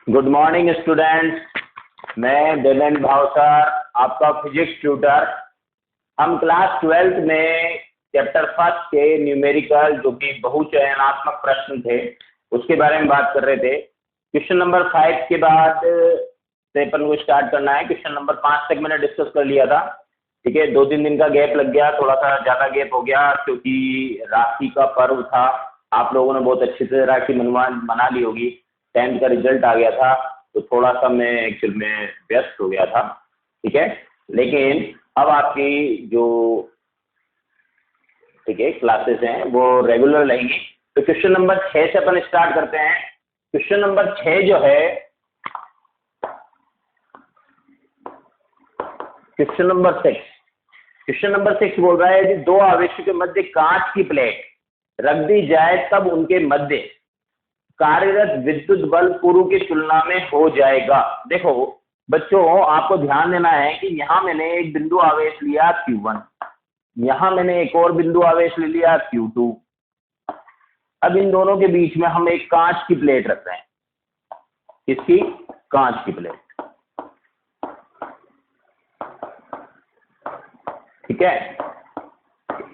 Good morning students, मैं देवेंद्र भावसार, आपका physics tutor. हम क्लास 12th में चैप्टर फर्स्ट के न्यूमेरिकल जो कि बहुचयनात्मक प्रश्न थे उसके बारे में बात कर रहे थे। क्वेश्चन नंबर 5 के बाद से अपन को स्टार्ट करना है। क्वेश्चन नंबर 5 तक मैंने डिस्कस कर लिया था, ठीक है। 2-3 दिन का गैप लग गया, थोड़ा सा ज़्यादा गैप हो गया क्योंकि राखी का पर्व था। आप लोगों ने बहुत अच्छी से राखी मना ली होगी। 10th का रिजल्ट आ गया था तो थोड़ा सा मैं एक्चुअल में व्यस्त हो गया था, ठीक है। लेकिन अब आपकी जो ठीक है क्लासेस हैं वो रेगुलर रहेंगी। तो क्वेश्चन नंबर 6 से अपन स्टार्ट करते हैं। क्वेश्चन नंबर 6 जो है, क्वेश्चन नंबर 6 बोल रहा है कि दो आवेशों के मध्य कांच की प्लेट रख दी जाए तब उनके मध्य कार्यरत विद्युत बल पूर्व की तुलना में हो जाएगा। देखो बच्चों, आपको ध्यान देना है कि यहां मैंने एक बिंदु आवेश लिया Q1, यहां मैंने एक और बिंदु आवेश ले लिया Q2। अब इन दोनों के बीच में हम एक कांच की प्लेट रख रहे हैं। किसकी? कांच की प्लेट, ठीक है।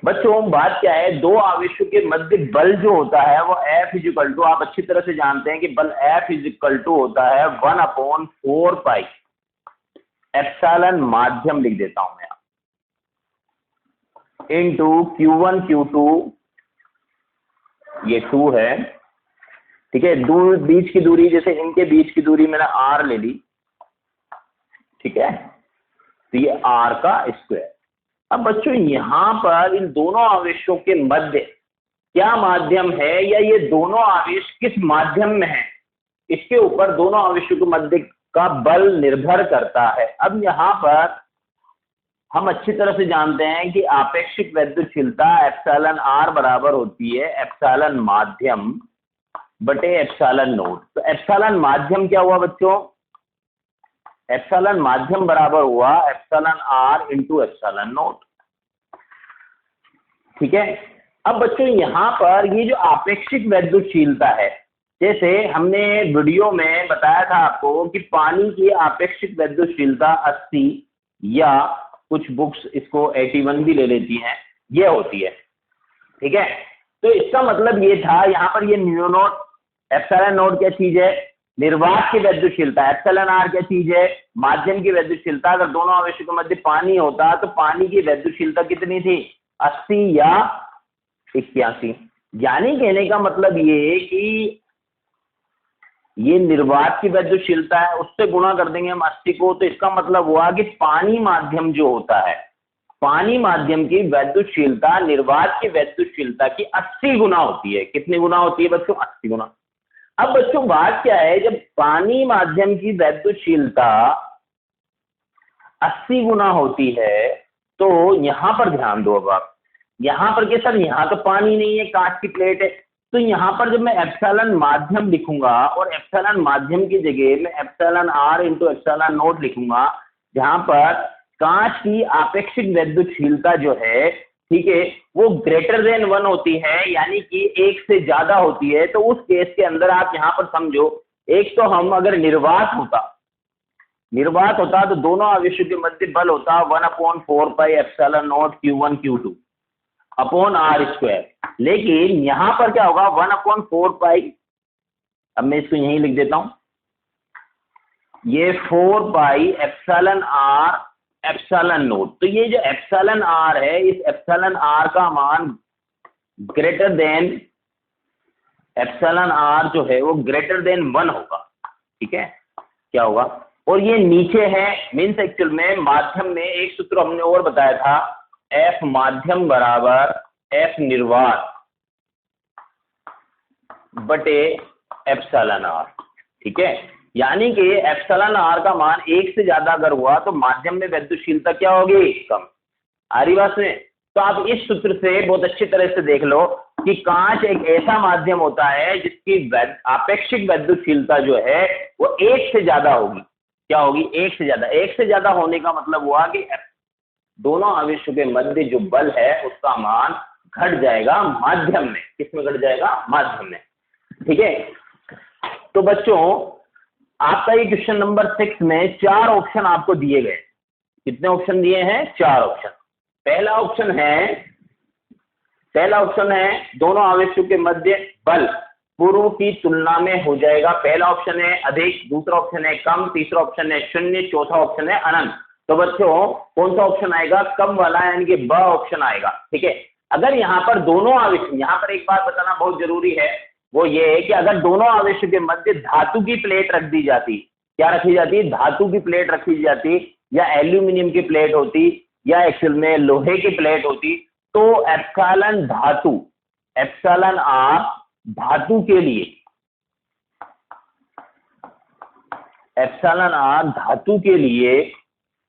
बच्चों बात क्या है, दो आवेशों के मध्य बल जो होता है वो F इजिकल टू, आप अच्छी तरह से जानते हैं कि बल F इजिकल टू होता है 1/4 पाई एप्सिलॉन, माध्यम लिख देता हूं मैं इनटू Q1 Q2, ये 2 है, ठीक है। बीच की दूरी, जैसे इनके बीच की दूरी मैंने R ले ली, ठीक है, तो ये R का स्क्वायर। अब बच्चों यहां पर इन दोनों आवेशों के मध्य क्या माध्यम है, या ये दोनों आवेश किस माध्यम में है, इसके ऊपर दोनों आवेशों के मध्य का बल निर्भर करता है। अब यहां पर हम अच्छी तरह से जानते हैं कि आपेक्षिक वैद्युतशीलता एप्सिलॉन R बराबर होती है एप्सिलॉन माध्यम बटे एप्सिलॉन नोड। तो एप्सिलॉन माध्यम क्या हुआ बच्चों? एप्सिलॉन माध्यम बराबर हुआ epsilon R into epsilon node, ठीक है। अब बच्चों यहां पर ये जो आपेक्षिक वैद्युतशीलता है, जैसे हमने वीडियो में बताया था आपको कि पानी की आपेक्षिक वैद्युतशीलता 80 या कुछ बुक्स इसको 81 भी ले लेती हैं, ये होती है, ठीक है। तो इसका मतलब ये था, यहां पर ये म्यू नॉट एप्सिलॉन नोड क्या चीज है? निर्वात की वैद्युतशीलता। एप्सिलॉन R क्या चीज है? माध्यम की वैद्युतशीलता। अगर दोनों आवेशों के मध्य पानी होता तो पानी की वैद्युतशीलता कितनी थी? 80 या 81। यानी कहने का मतलब ये कि ये निर्वात की वैद्युतशीलता है, उससे गुणा कर देंगे हम 80 को, तो इसका मतलब हुआ कि पानी माध्यम जो होता है, पानी माध्यम की वैद्युतशीलता निर्वात की वैद्युतशीलता की 80 गुना होती है। कितनी गुना होती है बच्चों? 80 गुना। अब बच्चों बात क्या है, जब पानी माध्यम की वैद्युतशीलता 80 गुना होती है तो यहां पर ध्यान दो। अब आप यहां पर के सर यहां तो पानी नहीं है, कांच की प्लेट है, तो यहां पर जब मैं एप्सिलॉन माध्यम लिखूंगा और एप्सिलॉन माध्यम की जगह मैं epsilon R into epsilon note लिखूंगा, जहां पर कांच की आपेक्षिक वैद्युतशीलता जो है, ठीक है, वो ग्रेटर देन 1 होती है, यानी कि 1 से ज्यादा होती है। तो उस केस के अंदर आप यहां पर समझो, एक तो हम अगर निर्वात होता तो दोनों आवेशों के मध्य बल होता 1/4 pi epsilon note Q1 Q2 upon R square. लेकिन यहां पर क्या होगा? 1/4 पाई, अब मैं इसको यहीं लिख देता हूं, ये 4 pi epsilon R epsilon note. तो ये जो एप्सिलॉन R है, इस एप्सिलॉन R का मान ग्रेटर देन एप्सिलॉन R जो है वो ग्रेटर देन 1 होगा, ठीक है। क्या होगा? और ये नीचे है, मीन्स एक्चुअल में माध्यम में एक सूत्र हमने और बताया था, F माध्यम बराबर F निर्वात बटे एप्सिलॉन R, ठीक है। यानी कि एप्सिलॉन R का मान 1 से ज्यादा अगर हुआ तो माध्यम में वैद्युतशीलता क्या होगी? कम। आ रही बात में? तो आप इस सूत्र से बहुत अच्छी तरह से देख लो कि कांच एक ऐसा माध्यम होता है जिसकी आपेक्षिक वैद्युतशीलता जो है वो 1 से ज्यादा होगी। क्या होगी? 1 से ज्यादा। 1 से ज्यादा होने का मतलब हुआ कि दोनों आवेशों के मध्य जो बल है उसका मान घट जाएगा माध्यम में। किसमें घट जाएगा? माध्यम में, ठीक है। तो बच्चों आपका ये क्वेश्चन नंबर 6 में 4 ऑप्शन आपको दिए गए। कितने ऑप्शन दिए हैं? 4 ऑप्शन। पहला ऑप्शन है दोनों आवेशों के मध्य बल पूर्व की तुलना में हो जाएगा। पहला ऑप्शन है अधिक, दूसरा ऑप्शन है कम, तीसरा ऑप्शन है शून्य, चौथा ऑप्शन है अनंत। तो बच्चों कौन सा ऑप्शन आएगा? कम वाला, यानी कि ब ऑप्शन आएगा। ठीक है, अगर यहाँ पर दोनों आवेश, यहाँ पर एक बात बताना बहुत जरूरी है, वो ये है कि अगर दोनों आवेशों के मध्य धातु की प्लेट रख दी जाती, क्या रखी जाती? धातु की प्लेट रखी जाती, या एल्यूमिनियम की प्लेट होती, या एक्चुअल में लोहे की प्लेट होती, तो एप्सिलॉन धातु, एप्सिलॉन आर धातु के लिए, एप्सिलॉन आर धातु के लिए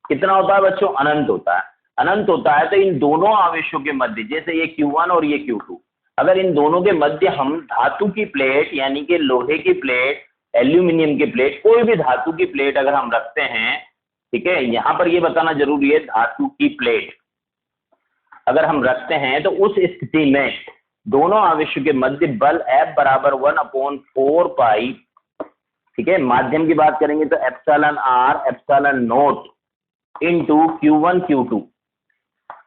कितना होता है बच्चों? अनंत होता है। अनंत होता है तो इन दोनों आवेशों के मध्य, जैसे ये Q1 और ये Q2, अगर इन दोनों के मध्य हम धातु की प्लेट, यानी कि लोहे की प्लेट, एल्यूमिनियम की प्लेट, कोई भी धातु की प्लेट अगर हम रखते हैं, ठीक है, यहां पर ये बताना जरूरी है, धातु की प्लेट अगर हम रखते हैं तो उस स्थिति में दोनों आवेशों के मध्य बल F बराबर 1/4 पाई, ठीक है, माध्यम की बात करेंगे तो epsilon R epsilon nought into Q1 Q2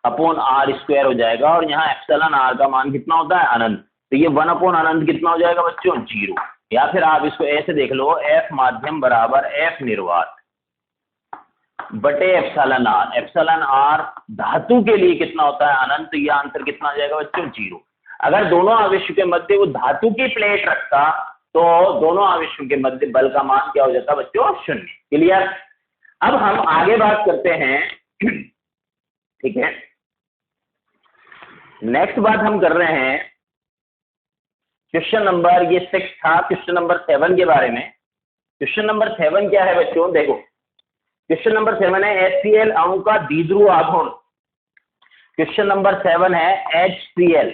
upon R square हो जाएगा। और यहाँ एप्सिलॉन आर का मान कितना होता है? अनंत। तो ये 1 अपॉन अनंत कितना हो जाएगा बच्चों? 0। या फिर आप इसको ऐसे देख लो, F माध्यम बराबर F निर्वात बटे एप्सिलॉन आर। एप्सिलॉन आर धातु के लिए कितना होता है? अनंत। तो यह आंसर कितना आ जाएगा बच्चों? 0। अगर दोनों आवेशों के मध्य वो धातु की प्लेट रखता तो दोनों आवेशों के मध्य बल का मान क्या हो जाता बच्चों? 0। क्लियर? अब हम आगे बात करते हैं, ठीक है, नेक्स्ट बात हम कर रहे हैं क्वेश्चन नंबर, ये 6 था, क्वेश्चन नंबर 7 के बारे में। क्वेश्चन नंबर 7 क्या है बच्चों? देखो, क्वेश्चन नंबर 7 है HCl अणु का द्विध्रुव आघूर्ण। क्वेश्चन नंबर 7 है HCl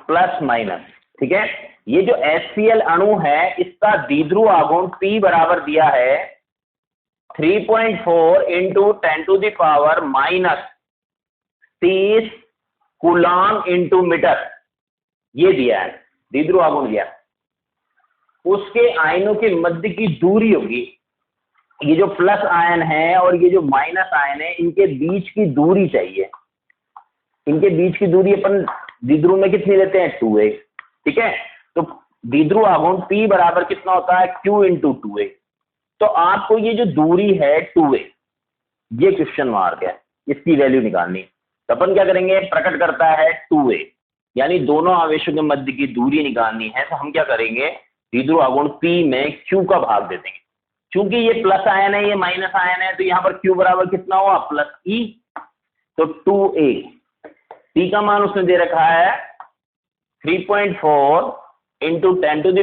प्लस माइनस। ठीक है, ये जो HCl अणु है इसका द्विध्रुव आघूर्ण P बराबर दिया है 3.4 इंटू 10⁻³ 30 कूलम इंटू मीटर, ये दिया है द्विध्रुव आघूर्ण दिया। उसके आयनों के मध्य की दूरी होगी, ये जो प्लस आयन है और ये जो माइनस आयन है, इनके बीच की दूरी चाहिए। इनके बीच की दूरी अपन द्विध्रुव में कितनी लेते हैं? 2a। ठीक है, तो द्विध्रुव आघूर्ण P बराबर कितना होता है? Q into 2a। तो आपको ये जो दूरी है 2a, ये क्वेश्चन मार्क है, इसकी वैल्यू निकालनी। तो अपन क्या करेंगे? प्रकट करता है 2a, यानी दोनों आवेशों के मध्य की दूरी निकालनी है। तो हम क्या करेंगे? द्विध्रुव आघूर्ण P में Q का भाग दे देंगे। चूंकि ये प्लस आयन है, ये माइनस आयन है, तो यहाँ पर Q बराबर कितना हुआ? Plus E। तो 2a, P का मान उसने दे रखा है 3.4 into 10⁻³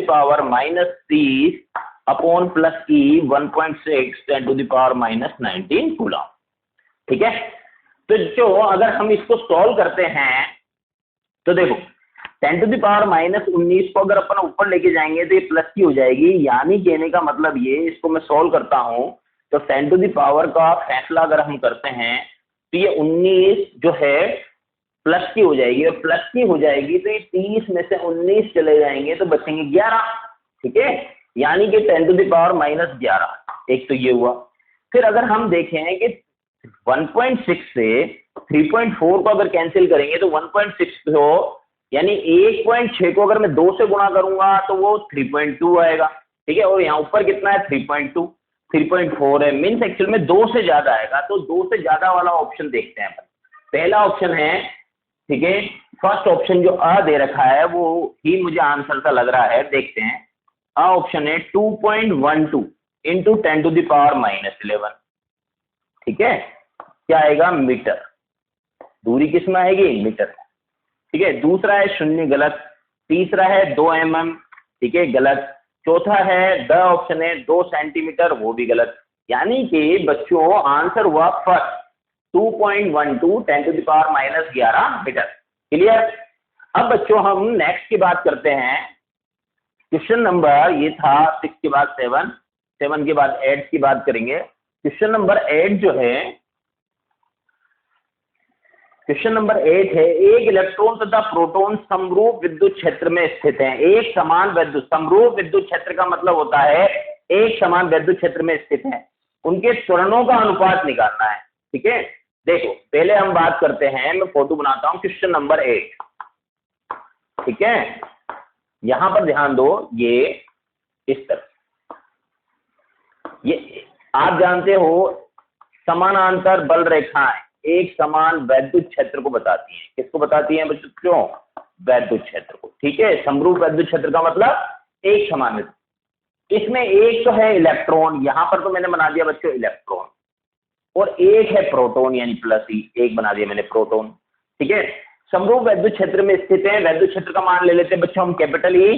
upon plus E 1.6 10⁻⁻19 coulomb. ठीक है, तो जो अगर हम इसको सॉल्व करते हैं तो देखो 10⁻⁻19 को अगर अपन ऊपर लेके जाएंगे तो ये प्लस की हो जाएगी। यानी कहने का मतलब ये, इसको मैं सॉल्व करता हूं तो 10⁻⁻⁻ का फैसला अगर हम करते हैं तो ये 19 जो है प्लस की हो जाएगी, और प्लस की हो जाएगी तो ये 30 में से 19 चले जाएंगे तो बचेंगे 11। ठीक है, यानी कि 10⁻⁻11। एक तो ये हुआ। फिर अगर हम देखें कि 1.6 से 3.4 को अगर कैंसिल करेंगे तो 1.6 को, यानी 1.6 को अगर मैं 2 से गुणा करूंगा तो वो 3.2 आएगा। ठीक है, और यहाँ ऊपर कितना है? 3.2, 3.4 है, मीन्स एक्चुअल में 2 से ज्यादा आएगा। तो 2 से ज्यादा वाला ऑप्शन देखते हैं अपन। पहला ऑप्शन है, ठीक है, फर्स्ट ऑप्शन जो अ दे रखा है वो ही मुझे आंसर सा लग रहा है। देखते हैं, अ ऑप्शन है 2.12 इंटू 10⁻⁻11। ठीक है, क्या आएगा? मीटर। दूरी किस में आएगी? मीटर। ठीक है, दूसरा है 0, गलत। तीसरा है 2 mm, ठीक है, गलत। चौथा है द ऑप्शन है 2 सेंटीमीटर, वो भी गलत। यानी कि बच्चों आंसर हुआ फर्स्ट 2.12 10⁻⁻11 मीटर। क्लियर? अब बच्चों हम नेक्स्ट की बात करते हैं। क्वेश्चन नंबर ये था 6 के बाद 7, 7 के बाद 8 की बात करेंगे। क्वेश्चन नंबर 8 जो है, क्वेश्चन नंबर 8 है, एक इलेक्ट्रॉन तथा प्रोटॉन समरूप विद्युत क्षेत्र में स्थित हैं। एक समान विद्युत, समरूप विद्युत क्षेत्र का मतलब होता है एक समान विद्युत क्षेत्र में स्थित है, उनके त्वरणों का अनुपात निकालना है। ठीक है, देखो पहले हम बात करते हैं, मैं फोटो बनाता हूं क्वेश्चन नंबर 8। ठीक है, यहां पर ध्यान दो, ये इस तरह, ये आप जानते हो समानांतर बल रेखाएं एक समान वैद्युत क्षेत्र को बताती हैं। किसको बताती हैं बच्चों? वैद्युत क्षेत्र को। ठीक है, समरूप वैद्युत क्षेत्र का मतलब एक समान विद्युत। इसमें एक तो है इलेक्ट्रॉन, यहां पर तो मैंने बना दिया बच्चों इलेक्ट्रॉन, और एक है प्रोटॉन यानी प्लस ई, एक बना दिया मैंने प्रोटॉन। ठीक है, समरूप वैद्युत क्षेत्र में स्थित है। वैद्युत क्षेत्र का मान ले लेते हैं बच्चों हम कैपिटल ई।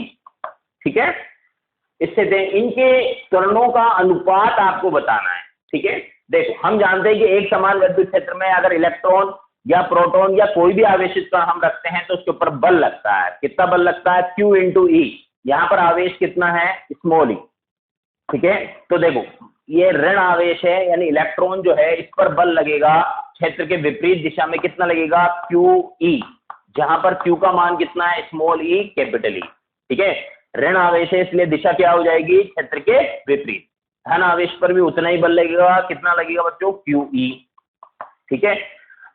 ठीक है, स्थित है, इनके त्वरणों का अनुपात आपको बताना है। ठीक है, देखो हम जानते हैं कि एक समान विद्युत क्षेत्र में अगर इलेक्ट्रॉन या प्रोटॉन या कोई भी आवेशित कण हम रखते हैं तो उसके ऊपर बल लगता है। कितना बल लगता है? Q इंटू ई। यहां पर आवेश कितना है? स्मॉल ई। ठीक है, तो देखो ये ऋण आवेश है, यानी इलेक्ट्रॉन जो है इस पर बल लगेगा क्षेत्र के विपरीत दिशा में। कितना लगेगा? क्यू ई, जहां पर Q का मान कितना है? Small E capital E. ठीक है, ऋण आवेश है इसलिए दिशा क्या हो जाएगी? क्षेत्र के विपरीत। धन आवेश पर भी उतना ही बल लगेगा। कितना लगेगा बच्चों? Q E. ठीक है,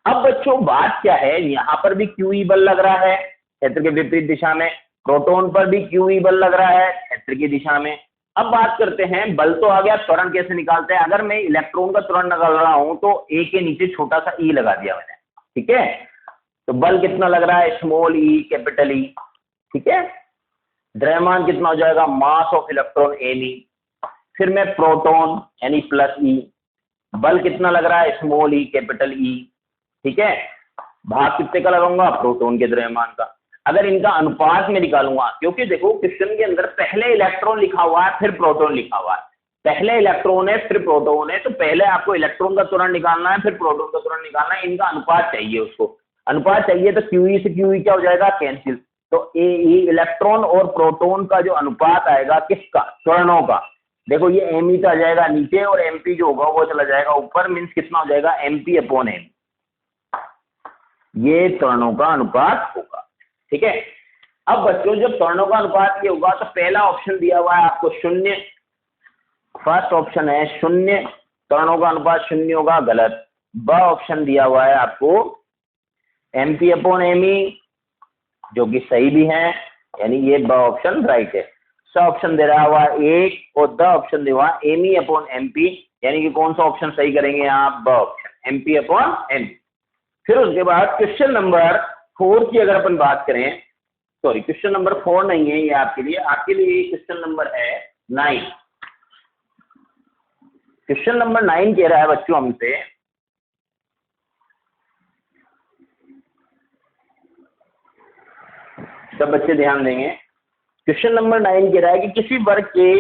अब बच्चों बात क्या है, यहां पर भी क्यू ई बल लग रहा है क्षेत्र के विपरीत दिशा में, प्रोटॉन पर भी क्यू ई बल लग रहा है क्षेत्र की दिशा में। अब बात करते हैं, बल तो आ गया, त्वरण कैसे निकालते हैं? अगर मैं इलेक्ट्रॉन का त्वरण निकाल रहा हूं तो ए के नीचे छोटा सा ई लगा दिया मैंने। ठीक है, तो बल कितना लग रहा है? Small E capital E. ठीक है, द्रव्यमान कितना हो जाएगा? Mass of electron M E. फिर मैं प्रोटॉन यानी प्लस ई, बल कितना लग रहा है? Small E capital E. ठीक है, भाग कितने का लगाऊंगा? प्रोटॉन के द्रव्यमान का। अगर इनका अनुपात में निकालूंगा, क्योंकि देखो क्वेश्चन के अंदर पहले इलेक्ट्रॉन लिखा हुआ है फिर प्रोटॉन लिखा हुआ है, पहले इलेक्ट्रॉन है फिर प्रोटॉन है, तो पहले आपको इलेक्ट्रॉन का त्वरण निकालना है फिर प्रोटॉन का त्वरण निकालना है। इनका अनुपात चाहिए, उसको अनुपात चाहिए, तो क्यूई से क्यूई क्या हो जाएगा? कैंसिल। तो ए इलेक्ट्रॉन और प्रोटॉन का जो अनुपात आएगा किसका? त्वरणों का। देखो ये एम ई तो आ जाएगा नीचे और एमपी जो होगा वो चला जाएगा ऊपर, मीन्स कितना हो जाएगा? MP upon M. ये त्वरणों का अनुपात होगा। ठीक है, अब बच्चों जब त्वरणों का अनुपात ये होगा तो पहला ऑप्शन दिया हुआ है आपको शून्य, फर्स्ट ऑप्शन है शून्य, त्वरणों का अनुपात शून्य होगा, गलत। ब ऑप्शन दिया हुआ है आपको एमपी अपॉन एमई, जो कि सही भी है, यानी ये ब ऑप्शन राइट है। स ऑप्शन दे रहा हुआ एक, और द ऑप्शन दे हुआ एमई अपॉन एमपी, यानी कि कौन सा ऑप्शन सही करेंगे आप? ब ऑप्शन, एमपी अपॉन एमपी। फिर उसके बाद क्वेश्चन नंबर 4 की अगर अपन बात करें, सॉरी क्वेश्चन नंबर 4 नहीं है ये आपके लिए क्वेश्चन नंबर है 9। क्वेश्चन नंबर 9 कह रहा है बच्चों हमसे, सब बच्चे ध्यान देंगे। क्वेश्चन नंबर 9 कह रहा है कि किसी वर्ग के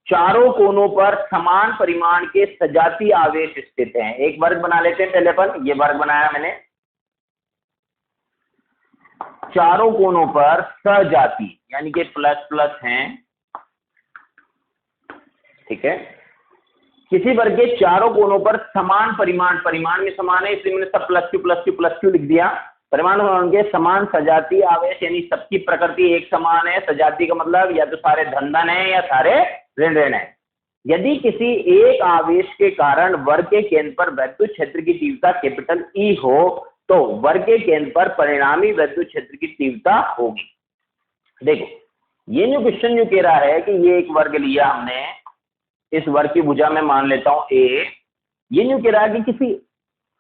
चारों कोनों पर समान परिमाण के सजातीय आवेश स्थित हैं। एक वर्ग बना लेते हैं पहले अपन, ये वर्ग बनाया मैंने, चारों कोनों पर सजाती यानी कि प्लस प्लस हैं। ठीक है, किसी वर्ग के चारों कोनों पर समान परिमाण, परिमाण में समान है इसलिए मैंने सब प्लस क्यू लिख दिया। परिमाण होंगे समान सजातीय आवेश, यानी सबकी प्रकृति एक समान है। सजातीय का मतलब या तो सारे धन धन है या सारे ऋण ऋण है। यदि किसी एक आवेश के कारण वर्ग के केंद्र पर विद्युत क्षेत्र की तीव्रता कैपिटल ई हो तो वर्ग के केंद्र पर परिणामी विद्युत क्षेत्र की तीव्रता होगी। देखो ये जो क्वेश्चन जो कह रहा है कि ये एक वर्ग लिया हमने, इस वर्ग की भुजा में मान लेता हूं ए, ये जो कह रहा है कि किसी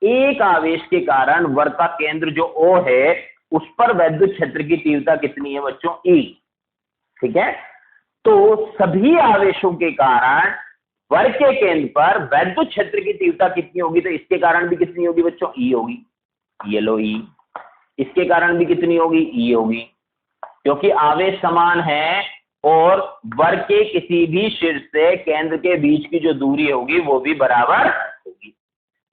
एक आवेश के कारण वर्ग का केंद्र जो O है उस पर विद्युत क्षेत्र की तीव्रता कितनी है बच्चों? E। ठीक है, तो सभी आवेशों के कारण वर्ग के केंद्र पर विद्युत क्षेत्र की तीव्रता कितनी होगी? तो इसके कारण भी कितनी होगी बच्चों? E होगी, ये लो E। इसके कारण भी कितनी होगी? E होगी, क्योंकि आवेश समान है और वर्ग के किसी भी शीर्ष से केंद्र के बीच की जो दूरी होगी वो भी बराबर होगी।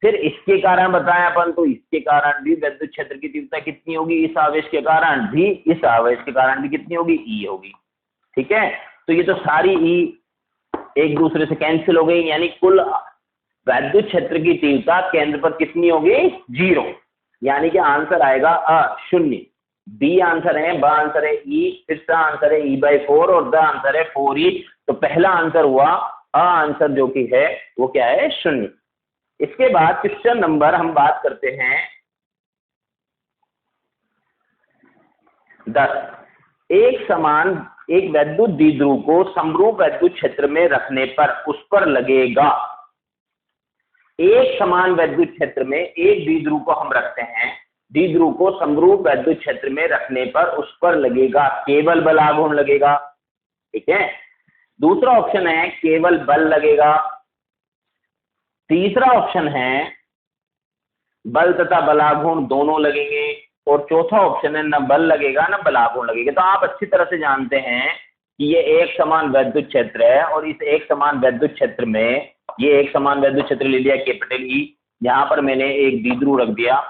फिर इसके कारण बताएं अपन, तो इसके कारण भी विद्युत क्षेत्र की तीव्रता कितनी होगी? इस आवेश के कारण भी, इस आवेश के कारण भी कितनी होगी? E होगी। ठीक है, तो ये तो सारी E एक दूसरे से कैंसिल हो गई, यानी कुल विद्युत क्षेत्र की तीव्रता केंद्र पर कितनी होगी? 0। यानी कि आंसर आएगा अ शून्य। बी आंसर है, ब आंसर है ई, फिर स आंसर है E/4 और द आंसर है 4E। तो पहला आंसर हुआ अ आंसर जो कि है वो क्या है, शून्य। इसके बाद क्वेश्चन नंबर हम बात करते हैं 10। एक वैद्युत द्विध्रुव को समरूप वैद्युत क्षेत्र में रखने पर उस पर लगेगा, एक समान वैद्युत क्षेत्र में एक द्विध्रुव को हम रखते हैं, द्विध्रुव को समरूप वैद्युत क्षेत्र में रखने पर उस पर लगेगा केवल बल आघूर्ण लगेगा। ठीक है, दूसरा ऑप्शन है केवल बल लगेगा, तीसरा ऑप्शन है बल तथा बलाघूर्ण दोनों लगेंगे, और चौथा ऑप्शन है न बल लगेगा न बलाघूर्ण लगेगा। तो आप अच्छी तरह से जानते हैं कि ये एक समान वैद्युत क्षेत्र है, और इस एक समान वैद्युत क्षेत्र में ये एक समान वैद्युत क्षेत्र ले लिया कैपिटल ई, यहाँ पर मैंने एक द्विध्रुव रख दिया,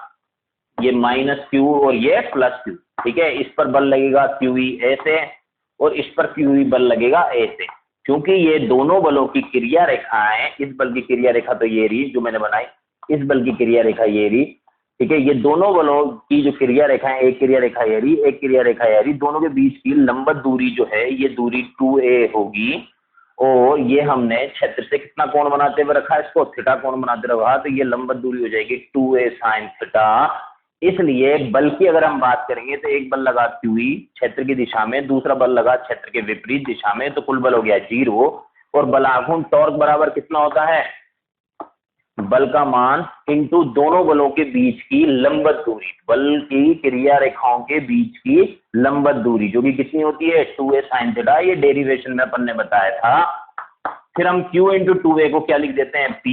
ये -q और ये +q। ठीक है, इस पर बल लगेगा QE ऐसे, और इस पर QE बल लगेगा ऐसे। क्योंकि ये दोनों बलों की क्रिया रेखाएं, इस बल की क्रिया रेखा तो ये रही जो मैंने बनाई, इस बल की क्रिया रेखा ये रही। ठीक है, ये दोनों बलों की जो क्रिया रेखा है, एक क्रिया रेखा ये रही, एक क्रिया रेखा ये रही, दोनों के बीच की लंबवत दूरी जो है ये दूरी 2a होगी, और ये हमने क्षेत्र से कितना कोण बनाते हुए रखा है, इसको थीटा कोण बनाते रखा, तो ये लंबवत दूरी हो जाएगी 2a sin थीटा। इसलिए बल की अगर हम बात करेंगे तो एक बल लगा QE क्षेत्र की दिशा में, दूसरा बल लगा क्षेत्र के विपरीत दिशा में, तो कुल बल हो गया 0। और बलाघूर्ण टॉर्क बराबर कितना होता है, बल का मान इंटू दोनों बलों के बीच की लंबवत दूरी, बल की क्रिया रेखाओं के बीच की लंबवत दूरी जो कि कितनी होती है 2a sin थीटा। ये डेरिवेशन में अपन ने बताया था। फिर हम Q इंटू 2a को क्या लिख देते हैं, P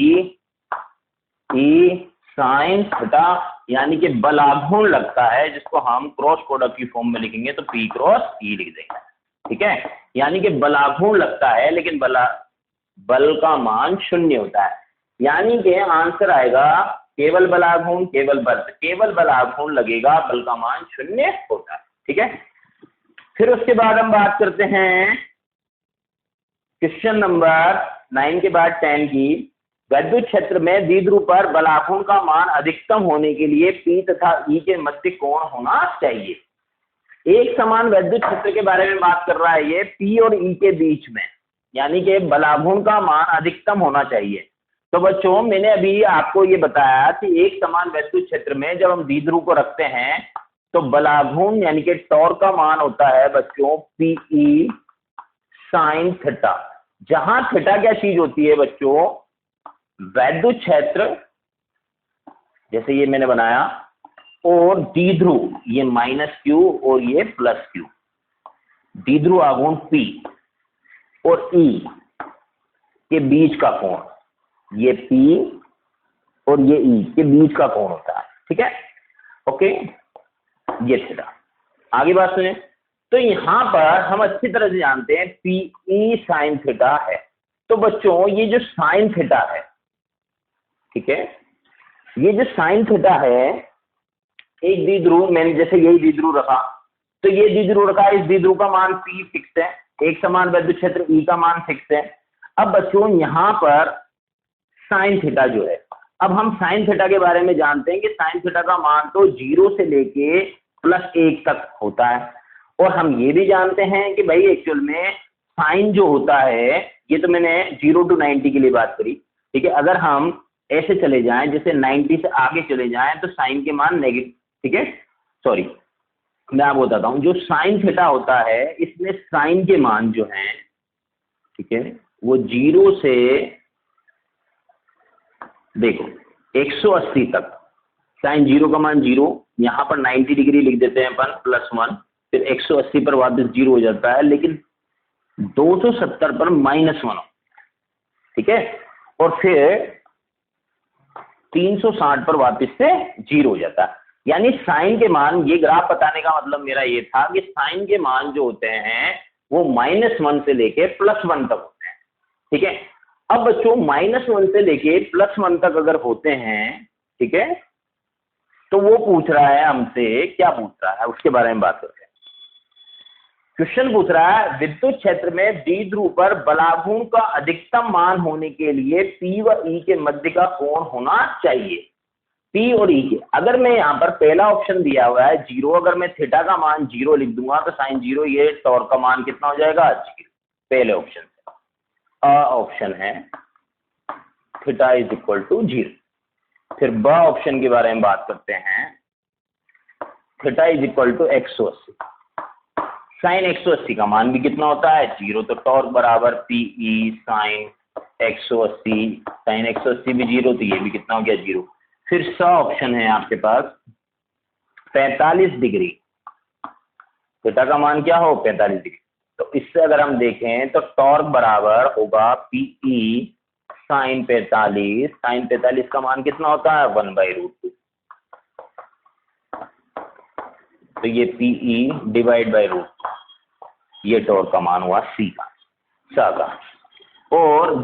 sin थीटा, यानी कि बलाघूर्ण लगता है, जिसको हम क्रॉस प्रोडक्ट की फॉर्म में लिखेंगे तो P क्रॉस E लिख देंगे। ठीक है, यानी कि बलाघूर्ण लगता है लेकिन बल का मान शून्य होता है, यानी कि आंसर आएगा केवल बलाघूर्ण केवल बल, केवल बलाघूर्ण लगेगा, बल का मान शून्य होता है। ठीक है, फिर उसके बाद हम बात करते हैं क्वेश्चन नंबर 9 के बाद 10 की। वैद्युत क्षेत्र में द्विध्रुव पर बलाघूर्ण का मान अधिकतम होने के लिए P तथा E के मध्य कोण होना चाहिए। एक समान वैद्युत क्षेत्र के बारे में बात कर रहा है ये, P और E के बीच में, यानी कि बलाघूर्ण का मान अधिकतम होना चाहिए। तो बच्चों मैंने अभी आपको ये बताया कि एक समान वैद्युत क्षेत्र में जब हम द्विध्रुव को रखते हैं तो बलाघूर्ण यानी कि टॉर्क का मान होता है बच्चों PE sin थीटा, जहां थीटा क्या चीज होती है बच्चों, वैद्युत क्षेत्र जैसे ये मैंने बनाया, और द्विध्रुव ये -q और ये +q, द्विध्रुव आघूर्ण P और E के बीच का कोण, ये P और ये E के बीच का कोण होता है। ठीक है, ओके, ये थीटा। आगे बात सुने, तो यहां पर हम अच्छी तरह से जानते हैं PE sin थीटा है। तो बच्चों ये जो sin थीटा है, ठीक है, ये जो sin थीटा है, एक द्विध्रुव मैंने जैसे यही द्विध्रुव रखा, तो ये द्विध्रुव रखा, इस द्विध्रुव का मान P फिक्स है, एक समान वैद्युत क्षेत्र E का मान फिक्स है। अब बच्चों यहां पर sin थीटा जो है, अब हम sin थीटा के बारे में जानते हैं कि sin थीटा का मान तो 0 से लेके +1 तक होता है, और हम ये भी जानते हैं कि भाई एक्चुअल में साइन जो होता है, ये तो मैंने 0 to 90 के लिए बात करी। ठीक है, अगर हम ऐसे चले जाएं, जैसे 90 से आगे चले जाएं, तो साइन के मान नेगेटिव, ठीक है, सॉरी मैं आपको बताता हूं, जो साइन थीटा होता है इसमें साइन के मान जो हैं, ठीक है, वो 0 से देखो 180 तक, साइन 0 का मान 0, यहां पर 90 डिग्री लिख देते हैं अपन +1, फिर 180 पर वापस 0 हो जाता है, लेकिन 270 पर -1, ठीक है, और फिर 360 पर वापस से 0 हो जाता है। यानी साइन के मान, ये ग्राफ बताने का मतलब मेरा ये था कि साइन के मान जो होते हैं वो -1 से लेके +1 तक होते हैं। ठीक है, अब बच्चों -1 से लेके +1 तक अगर होते हैं, ठीक है, तो वो पूछ रहा है हमसे, क्या पूछ रहा है उसके बारे में बात करते हैं। क्वेश्चन पूछ रहा है विद्युत क्षेत्र में द्विध्रुव पर बलाघूर्ण का अधिकतम मान होने के लिए P व E के मध्य का कोण होना चाहिए। पी और ई के, अगर मैं यहाँ पर पहला ऑप्शन दिया हुआ है 0, अगर मैं थीटा का मान 0 लिख दूंगा तो साइन 0, ये टॉर्क का मान कितना हो जाएगा 0, पहले ऑप्शन से। ऑप्शन है थीटा इज इक्वल टू 0। फिर ब ऑप्शन के बारे में बात करते हैं, theta is equal to 180, sine 180 का मान भी कितना होता है 0, तो टॉर्क बराबर पीई साइन 180, साइन 180 भी 0, तो ये भी कितना हो गया 0। फिर स ऑप्शन है आपके पास 45 डिग्री, थीटा का मान क्या हो 45 डिग्री, तो इससे अगर हम देखें तो टॉर्क बराबर होगा पीई साइन 45, साइन 45 का मान कितना होता है 1/√2, तो ये पीई डिवाइड बाई √2, ये टॉर्क का मान हुआ सी का, सा का। और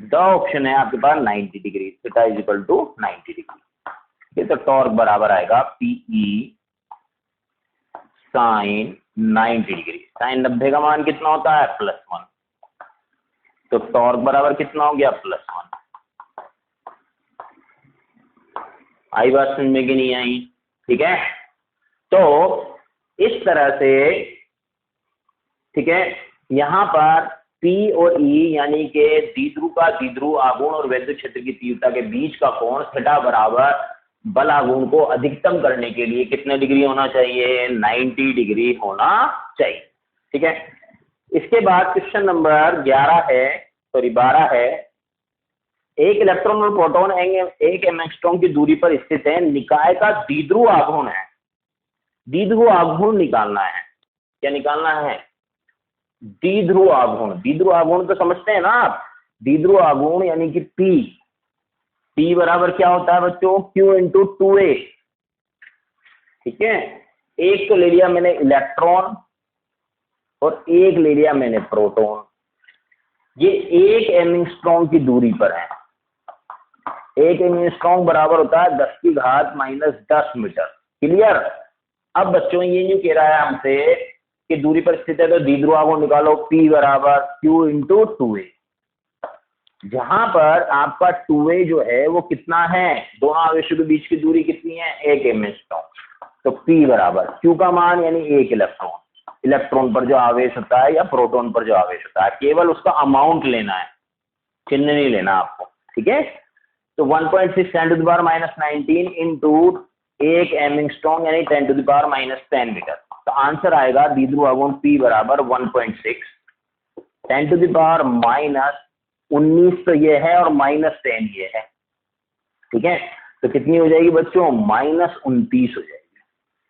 द ऑप्शन है आपके पास 90 degree, theta is equal to 90 degree, तो टॉर्क बराबर आएगा पीई साइन 90 डिग्री, साइन 90 का मान कितना होता है +1, तो टॉर्क बराबर कितना हो गया +1। आई बात समझ में कि नहीं आई? ठीक है, तो इस तरह से, ठीक है, यहां पर P और E यानी कि द्विध्रुव का द्विध्रुव आघूर्ण और वैद्युत क्षेत्र की तीव्रता के बीच का कोण थीटा बराबर बल आघूर्ण को अधिकतम करने के लिए कितने डिग्री होना चाहिए 90 डिग्री होना चाहिए। ठीक है, इसके बाद क्वेश्चन नंबर 12 है, एक इलेक्ट्रॉन और प्रोटॉन 1 एंगस्ट्रॉम की दूरी पर स्थित है, निकाय का द्विध्रुव आघूर्ण है, द्विध्रुव आघूर्ण निकालना है। क्या निकालना है? द्विध्रुव आघूर्ण। द्विध्रुव आघूर्ण तो समझते हैं ना आप, द्विध्रुव आघूर्ण यानी कि P बराबर क्या होता है बच्चों Q इंटू 2a। ठीक है, एक तो ले लिया मैंने इलेक्ट्रॉन और एक ले लिया मैंने प्रोटॉन, ये 1 एंगस्ट्रॉम की दूरी पर है। 1 एंगस्ट्रॉम बराबर होता है 10⁻⁻10 मीटर। क्लियर? अब बच्चों ये नहीं कह रहा है हमसे कि दूरी पर स्थित है तो द्विध्रुव आघूर्ण निकालो, P बराबर Q इंटू 2a। जहां पर आपका 2a जो है वो कितना है, दोनों आवेशों के बीच की दूरी कितनी है 1 एंगस्ट्रॉम, तो P बराबर Q का मान यानी 1 इलेक्ट्रॉन, इलेक्ट्रॉन पर जो आवेश होता है या प्रोटॉन पर जो आवेश होता है, केवल उसका अमाउंट लेना है, चिन्ह नहीं लेना आपको। ठीक है, तो 1.6 10⁻⁻19 इंटू 1 एंगस्ट्रॉम यानी 10⁻⁻10 मीटर। तो आंसर आएगा द्विध्रुव आघूर्ण P बराबर 1.6, 10⁻⁻19 तो ये है और -10 ये है। ठीक है, तो कितनी हो जाएगी बच्चों -29 हो जाएगी।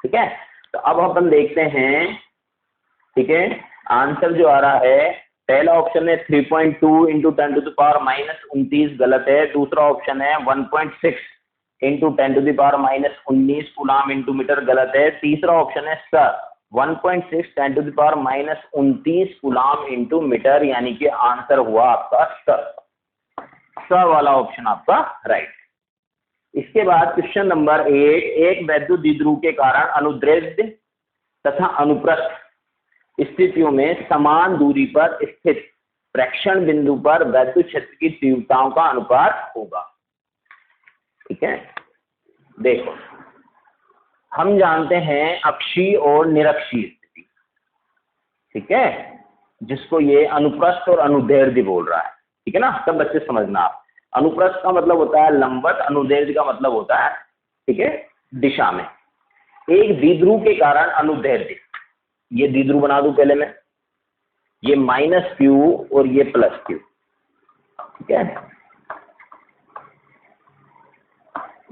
ठीक है, तो अब अपन देखते हैं। ठीक है, आंसर जो आ रहा है, पहला ऑप्शन है 3.2 इंटू 10⁻⁻19 गलत है, दूसरा ऑप्शन है 1.6 इंटू 10⁻⁻19 कूलाम इंटू मीटर गलत है, तीसरा ऑप्शन है सर 1.6 10⁻⁻19 कूलाम इंटू मीटर, यानी कि आंसर हुआ आपका स वाला ऑप्शन आपका राइट। इसके बाद क्वेश्चन नंबर 8, एक वैद्युत द्विध्रुव के कारण अनुदैर्ध्य तथा अनुप्रस्थ स्थितियों में समान दूरी पर स्थित प्रेक्षण बिंदु पर वैद्युत क्षेत्र की तीव्रताओं का अनुपात होगा। ठीक है, देखो हम जानते हैं अक्षीय और निरक्षीय स्थिति, ठीक है, जिसको ये अनुप्रस्थ और अनुदैर्ध्य बोल रहा है। ठीक है ना, सब बच्चे समझना आप, अनुप्रस्थ का मतलब होता है लंबवत, अनुदैर्ध्य का मतलब होता है, ठीक है, दिशा में। एक द्विध्रुव के कारण अनुदैर्ध्य, ये द्विध्रुव बना दूं पहले मैं, ये -Q और ये +Q। ठीक है,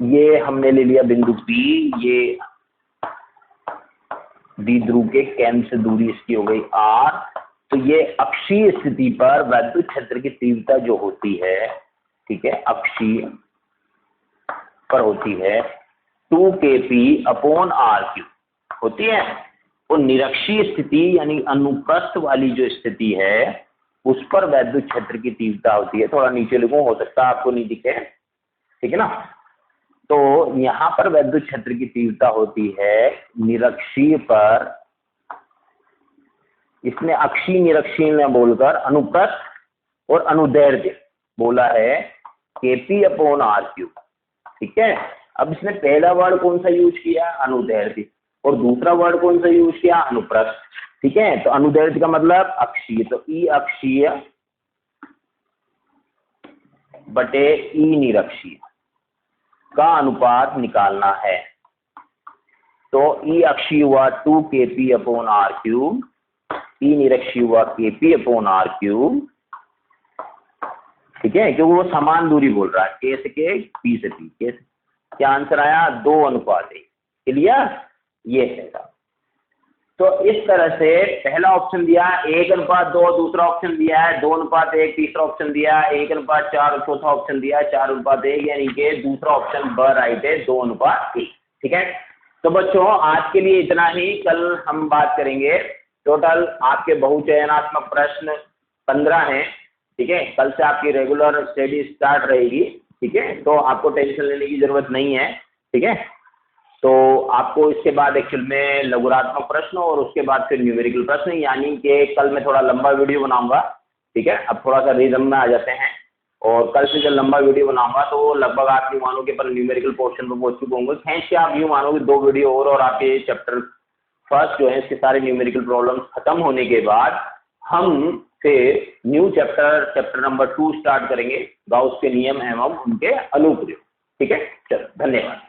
ये हमने ले लिया बिंदु P, ये द्विध्रुव के केंद्र से दूरी इसकी हो गई R। तो ये अक्षीय स्थिति पर वैद्युत क्षेत्र की तीव्रता जो होती है, ठीक है, अक्षीय पर होती है 2kP/R³ होती है। और निरक्षीय स्थिति यानी अनुप्रस्थ वाली जो स्थिति है उस पर वैद्युत क्षेत्र की तीव्रता होती है, थोड़ा नीचे लिखूं, हो सकता है आपको नहीं दिखे। ठीक है ना, तो यहां पर वैद्युत क्षेत्र की तीव्रता होती है निरक्षीय पर, इसने अक्षीय निरक्षीय में बोलकर अनुप्रस्थ और अनुदैर्ध्य बोला है kP/R³। ठीक है। अब इसने पहला वर्ड कौन सा यूज किया, अनुदैर्ध्य, और दूसरा वर्ड कौन सा यूज किया, अनुप्रस्थ। ठीक है, तो अनुदैर्ध्य का मतलब अक्षीय, तो ई अक्षीय बटे ई निरक्षीय का अनुपात निकालना है। तो ई अक्षीय हुआ 2kp/r³, ई निरक्षीय हुआ kp/r³। ठीक है, क्योंकि वो समान दूरी बोल रहा है, के से के, पी से पी, के से क्या आंसर आया, 2:1। क्लियर, ये है। तो इस तरह से पहला ऑप्शन दिया 1:2, दूसरा ऑप्शन दिया है 2:1, तीसरा ऑप्शन दिया 1:4 और चौथा ऑप्शन दिया 4:1, यानी कि दूसरा ऑप्शन ब राइट है 2:1। ठीक है, तो बच्चों आज के लिए इतना ही। कल हम बात करेंगे, टोटल आपके बहुचयनात्मक प्रश्न 15 हैं। ठीक है, कल से आपकी रेगुलर स्टडी स्टार्ट रहेगी। ठीक है, तो आपको टेंशन लेने की जरूरत नहीं है। ठीक है, तो आपको इसके बाद एक्चुअल में लघुरात्मक प्रश्न और उसके बाद फिर न्यूमेरिकल प्रश्न, यानी कि कल मैं थोड़ा लंबा वीडियो बनाऊंगा। ठीक है, अब थोड़ा सा रिदम में आ जाते हैं, और कल से जब लंबा वीडियो बनाऊंगा तो लगभग आप यूँ मानो कि पर न्यूमेरिकल पोर्शन पर पहुंच चुके होंगे। खींच के आप यूँ मानो कि 2 वीडियो और आपके चैप्टर फर्स्ट जो है इसके सारे न्यूमेरिकल प्रॉब्लम्स खत्म होने के बाद हम फिर न्यू चैप्टर नंबर 2 स्टार्ट करेंगे, गाउस के नियम एवं उनके अनुप्रयोग। ठीक है, चलो धन्यवाद।